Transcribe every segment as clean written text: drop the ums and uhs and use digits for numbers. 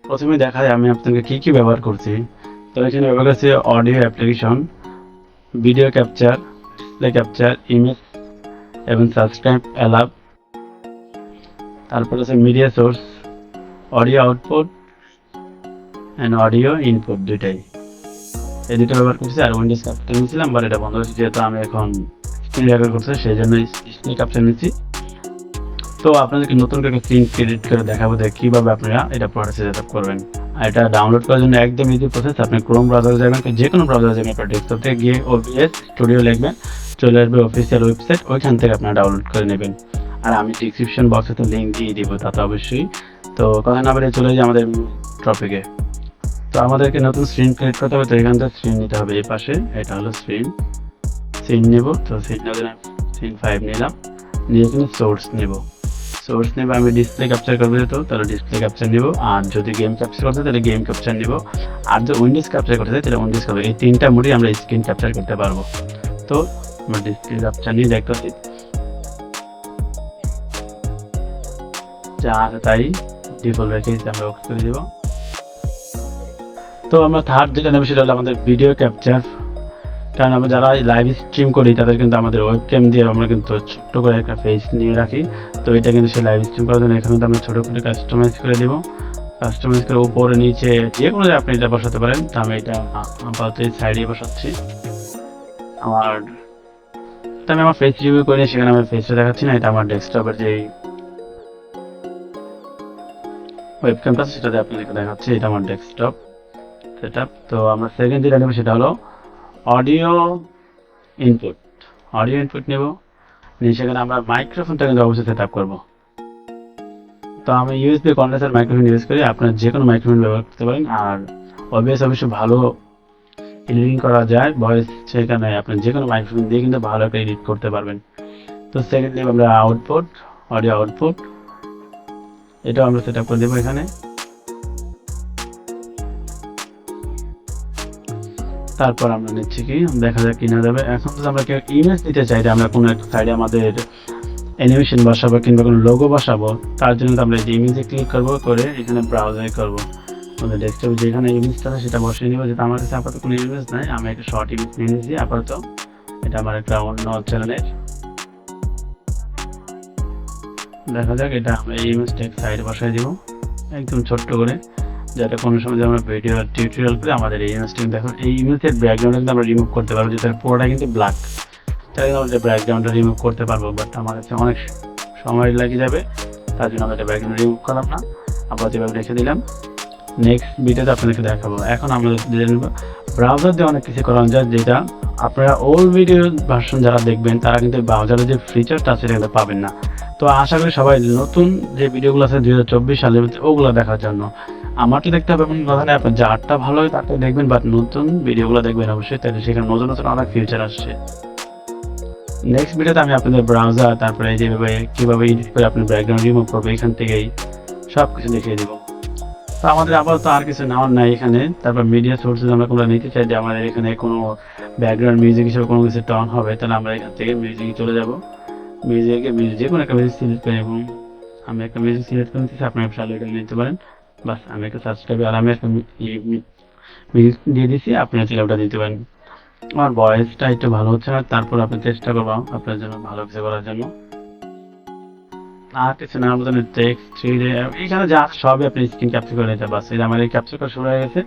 প্রথমে দেখাই আমি আপনাকে কি কি ব্যবহার করছি। তো এখানে ব্যবহার করছি audio application, video capture, display capture, image এবং সাবস্ক্রাইব অ্যালাপ, তারপর আছে media source, audio output and audio input, দুইটাই এই দুটো ব্যবহার করছি। আর উইন্ডোজ ক্যাপচার নিয়েছিলাম, বাট এটা বন্ধ হয়েছে যেহেতু আমি এখন স্ক্রিন রেকর্ড করছি, সেই জন্য স্ক্রিন ক্যাপচার নিচ্ছি। তো আপনাদেরকে নতুন করে স্ক্রিন ক্রিয়েট করে দেখাবো যে কীভাবে আপনারা এটা প্রসেসে সেট আপ করবেন। আর এটা ডাউনলোড করার জন্য একদম ইজি প্রসেস। আপনি ক্রোম ব্রাউজারে যাবেন, যে কোনো ব্রাউজারে যাবেন, আপনার ডেস্কটপে গিয়ে OBS স্টুডিও লিখবেন, চলে আসবে অফিসিয়াল ওয়েবসাইট, ওইখান থেকে আপনারা ডাউনলোড করে নেবেন। আর আমি ডিসক্রিপশন বক্সে তো লিঙ্ক দিয়ে দিব, তা তো অবশ্যই। তো কথা না বলে চলে যাই আমাদের টপিকে। তো আমাদেরকে নতুন স্ক্রিন ক্রিয়েট করতে হবে, তো এখান থেকে স্ক্রিন নিতে হবে। এই পাশে এটা হলো স্ক্রিন নেব। তো স্ক্রিন 5 নিলাম, নিয়ে এখানে সোর্স নেব। আমি ডিসপ্লে ক্যাপচার করবো যেহেতু, তাহলে ডিসপ্লে ক্যাপচার নেব। আর যদি গেম ক্যাপচার করতে তাহলে গেম ক্যাপচার নেব। আর যদি উইন্ডোজ ক্যাপচার করতে তাহলে উইন্ডোজ ক্যাপচার। এই তিনটা মোডেই আমরা স্ক্রিন ক্যাপচার করতে পারবো। তো আমরা ডিসপ্লে ক্যাপচার নিয়ে দেখতে পাচ্ছি, যা আছে তাই ডিফল্ট রেখে আমরা ওকে করে দেবো। তো আমরা থার্ড যেটা নেব সেটা হলো আমাদের ভিডিও ক্যাপচার। কারণ আমরা যারা লাইভ স্ট্রিম করি তাদের কিন্তু আমাদের ওয়েবক্যাম দিয়ে আমরা কিন্তু ছোট্ট করে একটা ফেস নিয়ে রাখি। তো এটা কিন্তু সে লাইভ স্ট্রিম করার জন্য এখানে আমরা ছোটো করে কাস্টমাইজ করে দেবো। কাস্টমাইজ করে উপরে নিচে যে কোনো জায়গায় আপনি এটা বসাতে পারেন। তো আমি এটা আপাতত সাইডে বসাচ্ছি। আমি আমার ফেস রিভিউ করে সেখানে আমি ফেসটা দেখাচ্ছি না, এটা আমার ডেস্কটপের যে ওয়েবক্যামটা সেটাতে আপনাদেরকে দেখাচ্ছি। এটা আমার ডেস্কটপ সেট আপ। তো আমরা সেকেন্ড যেটা নেব সেটা হলো অডিও ইনপুট নেব, নিয়ে সেখানে আমরা মাইক্রোফোনটা কিন্তু অবশ্যই সেট আপ করবো। তো আমি USB কন্ডেন্সার মাইক্রোফোন ইউজ করি, আপনার যে কোনো মাইক্রোফোন ব্যবহার করতে পারেন। আর OBS অবশ্যই ভালো এডিটিং করা যায় ভয়েস, সেখানে আপনি যে কোনো মাইক্রোফোন দিয়ে কিন্তু ভালো একটা এডিট করতে পারবেন। তো সেকেন্ড নেব আমরা অডিও আউটপুট, এটাও আমরা সেট আপ করে দেবো এখানে। তারপর আমরা নিচ্ছি কি, দেখা যাক কি না যাবে। এখন যদি আমরা কেউ ইমেজ দিতে চাই, আমরা কোনো একটা সাইডে আমাদের অ্যানিমেশন বসাবো কিংবা কোনো লোগো বসাবো, তার জন্য আমরা এই যে ইমেজে ক্লিক করবো, করে এখানে ব্রাউজারে করবো, আমাদের ডেস্কটপে যেখানে ইমেজটা আছে সেটা বসিয়ে নেবো। যেটা আমার কাছে আপাতত কোনো ইমেজ নাই, আমি একটা শর্ট ইমেজ নিয়ে নিয়েছি আপাতত। এটা আমার একটা অন্য চ্যানেলের। দেখা যাক, এটা আমরা এই ইমেজটা সাইডে বসাই দিব একদম ছোট্ট করে, যাতে কোনো সময় যে আমরা ভিডিও টিউটোরিয়াল করে আমাদের এই ইমেজটা দেখুন, এই ইমেজের ব্যাকগ্রাউন্ড কিন্তু আমরা রিমুভ করতে পারবো, যেটা পুরোটা কিন্তু ব্ল্যাক, তাই আমরা ব্যাকগ্রাউন্ডটা রিমুভ করতে পারবো। বাট আমার কাছে অনেক সময় লেগে যাবে, তার জন্য আমরা এটা ব্যাকগ্রাউন্ড রিমুভ করলাম না, আবার যেভাবে রেখে দিলাম। নেক্সট ভিডিওতে আপনাদেরকে দেখাবো। এখন আমরা ব্রাউজার দিয়ে অনেক কিছু করানো যায়, যেটা আপনারা ওল্ড ভিডিও ভার্সন যারা দেখবেন তারা কিন্তু ব্রাউজারের যে ফিচারটা আছে সেটা পাবেন না। তো আশা করি সবাই নতুন যে ভিডিওগুলো আছে 2024 সালের ওগুলো দেখার জন্য আমারটা দেখতে হবে এমন কথা নেই, আপনার যারটা ভালো হয় তারটা দেখবেন, বাট নতুন ভিডিওগুলো দেখবেন অবশ্যই, তাহলে সেখানে নতুন নতুন অনেক ফিচার আসছে। নেক্সট ভিডিওতে আমি আপনাদের ব্রাউজার, তারপরে যেভাবে কীভাবে এডিট করে আপনি ব্যাকগ্রাউন্ড রিমুভ করবো এখান থেকেই সব কিছু দেখিয়ে দেবো। তো আমাদের আপাতত আর কিছু নেওয়ার নাই এখানে। তারপর মিডিয়া সোর্সেস আমরা কোনো নিতে চাই যে আমাদের এখানে কোনো ব্যাকগ্রাউন্ড মিউজিক হিসেবে কোনো কিছু টন হবে, তাহলে আমরা এখান থেকে মিউজিকে চলে যাবো। যে কোনো একটা মিউজিক সিলেক্ট করি, এবং আমি একটা মিউজিক সিলেক্ট করে নিতেছি, আপনারা চাইলে এটা নিতে পারেন। বাস আমি একটা সাবস্ক্রাইব আর আমি একটা মিউজিক দিয়ে দিচ্ছি, আপনারা চাইলে ওটা দিতে পারেন। আমার ভয়েসটা একটু ভালো হচ্ছে না, তারপর আপনি চেষ্টা করবো আপনার জন্য ভালো কিছু করার জন্য। আর কিছু না, আমাদের টেক্সট এইখানে যা সবই আপনি স্ক্রিন ক্যাপচার করে নিতে পারছেন। আমার এই ক্যাপচার করা শুরু হয়ে গেছে।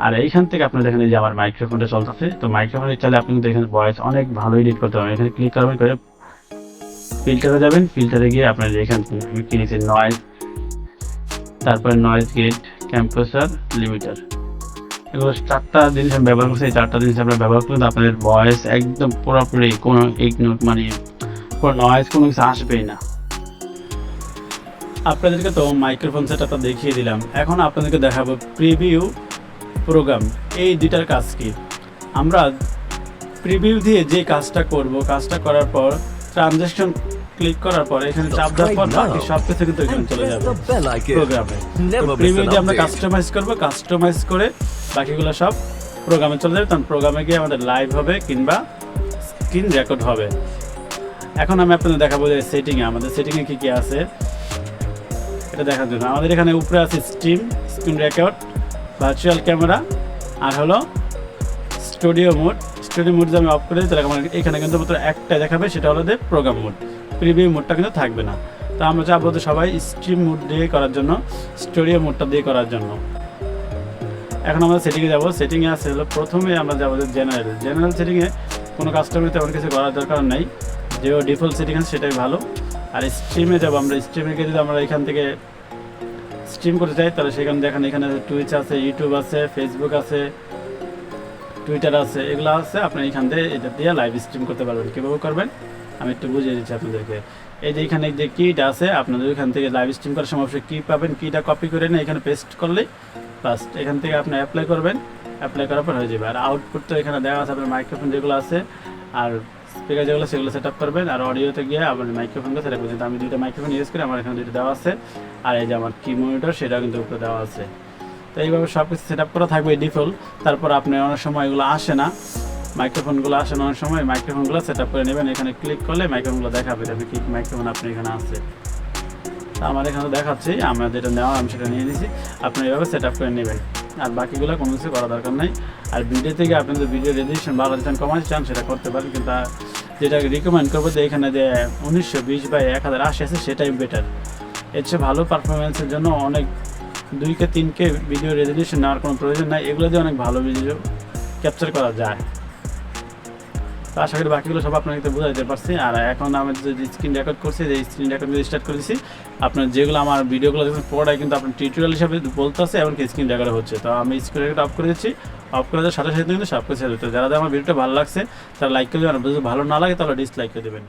আর এইখান থেকে আপনার দেখেন যে আমার মাইক্রোফোনটা চলতেছে, তো মাইক্রোফোনের চাইলে আপনি কিন্তু এখানে ভয়েস অনেক ভালো এডিট করতে পারবেন। এখানে ক্লিক করবেন, করে ফিল্টারে যাবেন, ফিল্টারে গিয়ে আপনার এখান থেকে আমি কিনেছি নয়েজ, তারপরে নয়েজ গেট, কম্প্রেসর, লিমিটার, এগুলো 4টা জিনিস আমি ব্যবহার করছি। এই 4টা জিনিস আপনারা ব্যবহার করলে আপনাদের ভয়েস একদম পুরোপুরি কোনো মানে কোনো নয়েজ কোনো কিছু আসবেই না। আপনাদেরকে তো মাইক্রোফোন সেটআপটা দেখিয়ে দিলাম, এখন আপনাদেরকে দেখাবো প্রিভিউ প্রোগ্রাম। এই দুইটার কাজ কি, আমরা প্রিভিউ দিয়ে যে কাজটা করব, কাজটা করার পর ট্রানজ্যাকশন ক্লিক করার পর এখানে চাপ দেওয়ার পর বাকি সব কিছু কিন্তু এখানে চলে যাবে প্রোগ্রামে। প্রিভিউ দিয়ে আমরা কাস্টমাইজ করব, কাস্টমাইজ করে বাকিগুলো সব প্রোগ্রামে চলে যাবে, তখন প্রোগ্রামে গিয়ে আমাদের লাইভ হবে কিংবা স্ক্রিন রেকর্ড হবে। এখন আমি আপনাদের দেখাবো যে সেটিংয়ে, আমাদের সেটিংয়ে কী কী আছে। এটা দেখার জন্য। আমাদের এখানে উপরে আছে স্ক্রিন রেকর্ড, ভার্চুয়াল ক্যামেরা, আর হলো স্টুডিও মোড। স্টুডিও মোড যদি আমি অফ করে দিই তাহলে আমার এখানে কিন্তু মাত্র একটা দেখাবে, সেটা হলো যে প্রোগ্রাম মোড। প্রিভিউ মোডটা কিন্তু থাকবে না। তো আমরা চাবো যে সবাই স্ট্রিম মোড দিয়ে করার জন্য, স্টুডিও মোডটা দিয়ে করার জন্য। এখন আমরা সেটিংয়ে যাব। সেটিংয়ে আছে হলো প্রথমে আমরা যাবো যে জেনারেল সেটিংয়ে কোনো কাস্টমার তেমন কিছু করার দরকার নেই, যে ডিফল্ট সেটিং আছে সেটাই ভালো। আর স্ট্রিমে যাবো আমরা। স্ট্রিমে গিয়ে যদি আমরা এখান থেকে স্ট্রিম করতে চাই তাহলে সেখানে দেখেন এখানে টুইচ আছে, ইউটিউব আছে, ফেসবুক আছে, টুইটার আছে, এগুলো আছে। আপনি এখান থেকে এটা দিয়ে লাইভ স্ট্রিম করতে পারবেন। কীভাবে করবেন আমি একটু বুঝিয়ে দিচ্ছি আপনাদেরকে। এই যে এখানে যে কিটা আছে, আপনাদের এখান থেকে লাইভ স্ট্রিম করার সময় অবশ্যই কি পাবেন, কিটা কপি করে নিয়ে এখানে পেস্ট করলেই ফার্স্ট এখান থেকে আপনি অ্যাপ্লাই করবেন। অ্যাপ্লাই করার পর হয়ে যাবে। আর আউটপুট তো এখানে দেওয়া আছে, আপনার মাইক্রোফোন যেগুলো আছে আর স্পিকার যেগুলো সেগুলো সেট আপ করবেন। আর অডিওতে গিয়ে আপনার মাইক্রোফোনটা সেট আপ করছেন। আমি দুইটা মাইক্রোফোন ইউজ করি, আমার এখানে দুইটা দেওয়া আছে। আর এই যে আমার কি মনিটর সেটা কিন্তু উপরে দেওয়া আছে। তো এইভাবে সব কিছু সেট আপ করা থাকবে ডিফল্ট। তারপর আপনি অনেক সময় এগুলো আসে না, মাইক্রোফোনগুলো আসে না, অনেক সময় মাইক্রোফোনগুলো সেট আপ করে নেবেন। এখানে ক্লিক করলে মাইক্রোফোনগুলো দেখাবে আপনি কি মাইক্রোফোন আপনি এখানে আছে। তো আমার এখানে দেখাচ্ছি, আমরা যেটা নেওয়া আমি সেটা নিয়ে নিয়েছি। আপনি এইভাবে সেট আপ করে নেবেন। আর বাকিগুলো কোনো কিছু করা দরকার নেই। আর ভিডিও থেকে আপনি যদি ভিডিও রেজলিউশন বাড়াতে চান, কমাতে চান সেটা করতে পারেন। কিন্তু যেটা রিকমেন্ড করবো যে এখানে যে 1920x1080 আছে সেটাই বেটার। এর চেয়ে ভালো পারফরমেন্সের জন্য অনেক 2K 3K ভিডিও রেজলিউশন নেওয়ার কোনো প্রয়োজন নাই। এগুলো দিয়ে অনেক ভালো ভিডিও ক্যাপচার করা যায়। তো আশা করি বাকিগুলো সব আপনাকে বোঝাতে পারছি। আর এখন আমি যে স্ক্রিন রেকর্ড করছি, যে স্ক্রিন রেকর্ড স্টার্ট করেছি, আপনার যেগুলো আমার ভিডিওগুলো দেখছেন পুরোটাই কিন্তু আপনার টিউটোরিয়াল হিসাবে বলতেছে, এমনকি স্ক্রিন রেকর্ড হচ্ছে। তো আমি স্ক্রিন রেকর্ড অফ করে দিচ্ছি। অফ করে দেওয়ার সাথে সাথে কিন্তু সব কিছু হতে। যারা আমার ভিডিওটা ভালো লাগছে তারা লাইক করে দেবেন, আর যদি ভালো না লাগে তাহলে ডিসলাইক করে দেবেন।